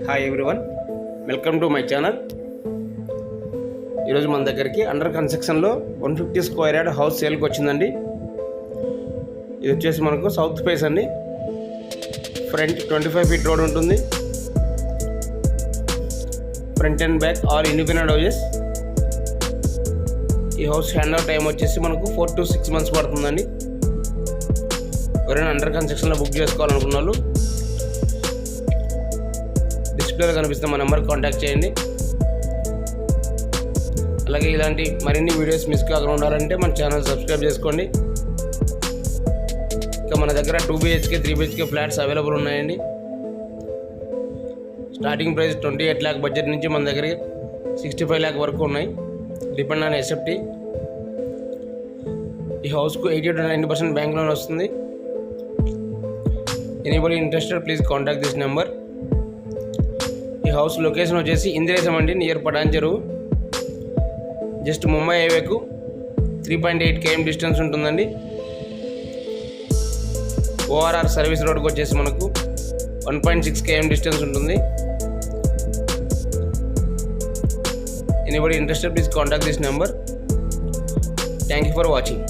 Hi everyone, welcome to my channel. ఈరోజు మన దగ్గరికి అండర్ కన్స్ట్రక్షన్లో 150 స్క్వేర్ యార్డ్ హౌస్ సేల్కి వచ్చిందండి. ఇది వచ్చేసి మనకు సౌత్ ఫేస్ అండి. ఫ్రంట్ 25 ఫీట్ రోడ్ ఉంటుంది. Front and back all independent houses. ఈ హౌస్ హ్యాండ్ ఓవర్ టైం వచ్చేసి మనకు 4 to 6 months పడుతుందండి. ఎవరైనా అండర్ కన్స్ట్రక్షన్లో బుక్ చేసుకోవాలనుకున్న వాళ్ళు డిస్ప్లేలో కనిపిస్తున్న మా నెంబర్కి కాంటాక్ట్ చేయండి. అలాగే ఇలాంటి మరిన్ని వీడియోస్ మిస్ కాకుండా ఉండాలంటే మన ఛానల్ సబ్స్క్రైబ్ చేసుకోండి. ఇంకా మన దగ్గర 2 BHK 3 BHK ఫ్లాట్స్ అవైలబుల్ ఉన్నాయండి. స్టార్టింగ్ ప్రైస్ 28 lakh బడ్జెట్ నుంచి మన దగ్గర 65 lakh వరకు ఉన్నాయి. Depend on SFT. ఈ హౌస్కు 80 to 90% బ్యాంక్ లోన్ వస్తుంది. Anybody interested please contact this number. ఈ హౌస్ లొకేషన్ వచ్చేసి ఇందిరేశం అండి, నియర్ పటాన్ చెరువు. జస్ట్ ముంబై హైవేకు 3.8 km డిస్టెన్స్ ఉంటుందండి. ఓఆర్ఆర్ సర్వీస్ రోడ్కి వచ్చేసి మనకు 1.6 km డిస్టెన్స్ ఉంటుంది. Anybody interested please contact this number. Thank you for watching.